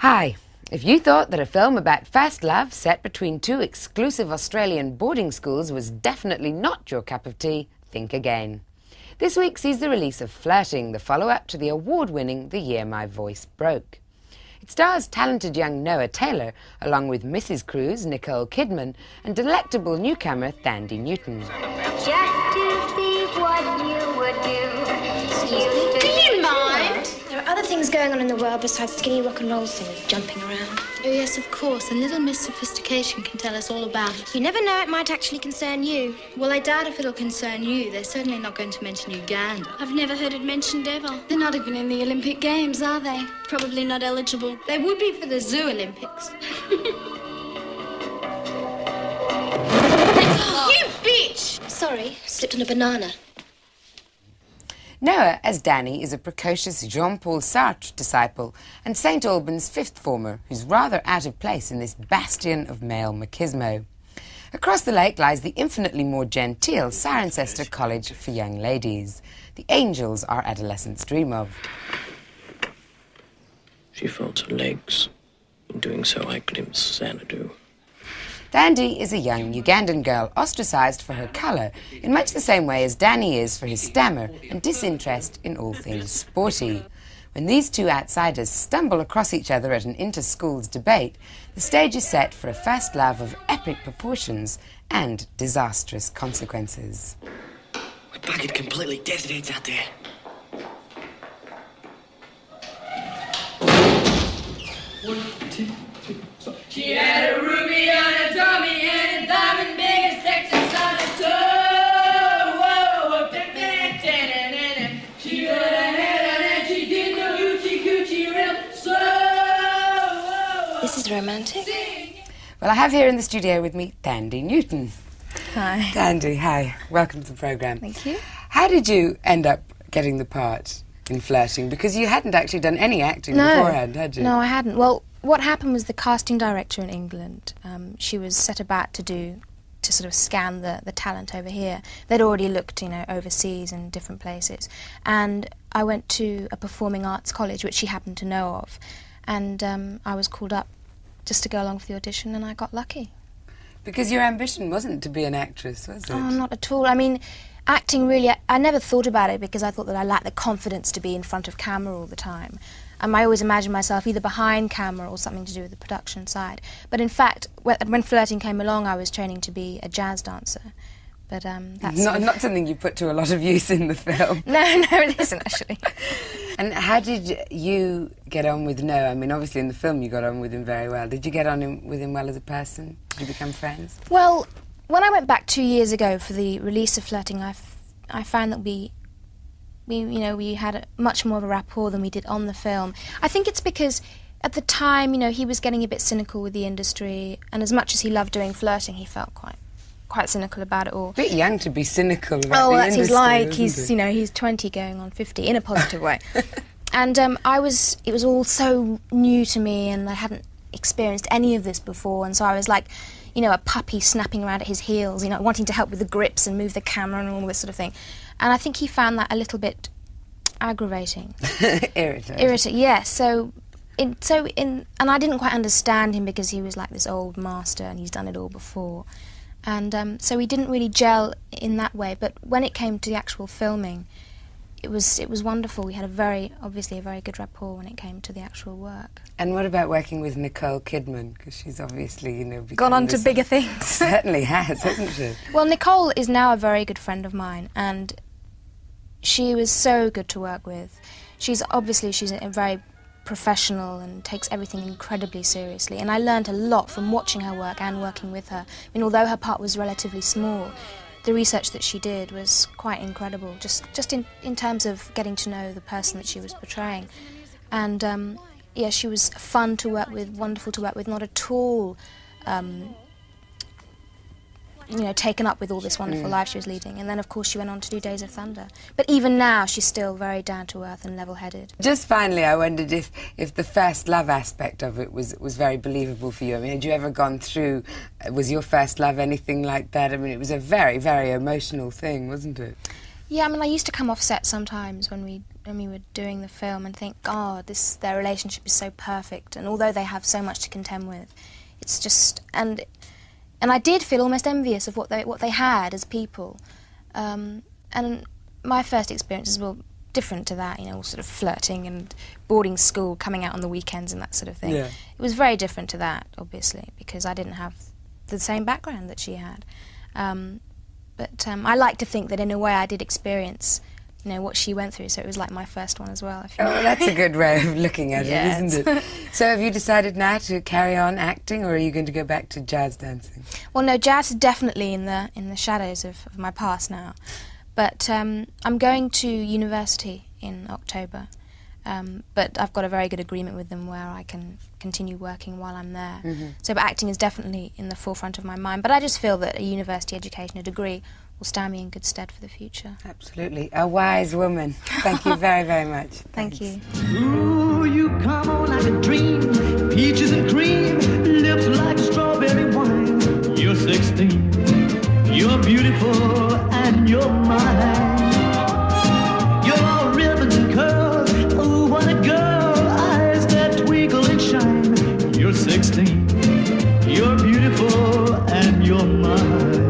Hi. If you thought that a film about fast love set between two exclusive Australian boarding schools was definitely not your cup of tea, think again. This week sees the release of Flirting, the follow-up to the award-winning The Year My Voice Broke. It stars talented young Noah Taylor, along with Mrs. Cruise, Nicole Kidman, and delectable newcomer Thandie Newton. Just to see what you would do. Do you mind? There are other things going on in the world besides skinny rock and roll singers jumping around. Oh, yes, of course. And little Miss Sophistication can tell us all about it. You never know, it might actually concern you. Well, I doubt if it'll concern you. They're certainly not going to mention Uganda. I've never heard it mentioned ever. They're not even in the Olympic Games, are they? Probably not eligible. They would be for the Zoo Olympics. You bitch! Sorry, slipped on a banana. Noah, as Danny, is a precocious Jean-Paul Sartre disciple and St Albans fifth former who's rather out of place in this bastion of male machismo. Across the lake lies the infinitely more genteel Cirencester College for Young Ladies. The angels our adolescents dream of. She felt her legs. In doing so, I glimpsed Xanadu. Thandie is a young Ugandan girl ostracised for her colour in much the same way as Danny is for his stammer and disinterest in all things sporty. When these two outsiders stumble across each other at an inter-schools debate, the stage is set for a first love of epic proportions and disastrous consequences. My pocket completely detonates out there. One, two, three, four. She had a ruby on her tummy and a diamond big as Texas on her toe. Whoa, she got a head on and she did the hoochie coochie real slow. This is romantic. Well, I have here in the studio with me Thandie Newton. Hi. Thandie, hi. Welcome to the programme. Thank you. How did you end up getting the part in Flirting? Because you hadn't actually done any acting beforehand, had you? No, I hadn't. Well, what happened was the casting director in England, she was set about to sort of scan the talent over here. They'd already looked, overseas in different places. And I went to a performing arts college, which she happened to know of. And I was called up just to go along for the audition, and I got lucky. Because your ambition wasn't to be an actress, was it? Oh, not at all. I mean, acting really, I never thought about it because I thought that I lacked the confidence to be in front of camera all the time. I always imagined myself either behind camera or something to do with the production side. But in fact, when Flirting came along, I was training to be a jazz dancer. But that's... Not something you put to a lot of use in the film. No, it isn't, actually. And how did you get on with Noah? I mean, obviously in the film you got on with him very well. Did you get on with him well as a person? Did you become friends? Well, when I went back 2 years ago for the release of Flirting, I found that we had much more of a rapport than we did on the film. I think it's because at the time, he was getting a bit cynical with the industry, and as much as he loved doing Flirting, he felt quite cynical about it all. A bit young to be cynical about the industry. Oh, that's his like. He's 20 going on 50 in a positive way. And it was all so new to me, and I hadn't experienced any of this before, and so I was like, a puppy snapping around at his heels, wanting to help with the grips and move the camera and all this sort of thing. And I think he found that a little bit aggravating. Irritating. Yes. And I didn't quite understand him because he was like this old master and he's done it all before. And so we didn't really gel in that way. But when it came to the actual filming, it was wonderful. We had obviously a very good rapport when it came to the actual work. And what about working with Nicole Kidman? Because she's obviously, gone on to bigger things. Certainly has, hasn't she? Well, Nicole is now a very good friend of mine, and she was so good to work with. She's a very professional and takes everything incredibly seriously. And I learned a lot from watching her work and working with her. I mean, although her part was relatively small, the research that she did was quite incredible, just in terms of getting to know the person that she was portraying. And she was fun to work with, wonderful to work with, not at all taken up with all this wonderful life she was leading. And then, of course, she went on to do Days of Thunder. But even now, she's still very down-to-earth and level-headed. Just finally, I wondered if the first love aspect of it was very believable for you. I mean, had you ever gone through... Was your first love anything like that? I mean, it was a very, very emotional thing, wasn't it? Yeah, I mean, I used to come off set sometimes when we were doing the film and think, God, their relationship is so perfect, and although they have so much to contend with, it's just and I did feel almost envious of what they had as people, and my first experiences were different to that, you know, sort of flirting and boarding school, coming out on the weekends and that sort of thing. Yeah. It was very different to that, obviously, because I didn't have the same background that she had. But I like to think that in a way I did experience, you know, what she went through, so it was like my first one as well. I feel. Oh, that's a good way of looking at Yes. it, isn't it? So have you decided now to carry on acting, or are you going to go back to jazz dancing? Well, no, jazz is definitely in the shadows of my past now. But I'm going to university in October. But I've got a very good agreement with them where I can continue working while I'm there. So but acting is definitely in the forefront of my mind. But I just feel that a university education, a degree, will stand me in good stead for the future. Absolutely. A wise woman. Thank you very, very much. Thank Thanks. you. Ooh, you come on like a dream, peaches and cream, lips like strawberry wine. You're 16, you're beautiful, and you're mine. You're all ribbons and curls, ooh, what a girl, eyes that twinkle and shine. You're 16, you're beautiful, and you're mine.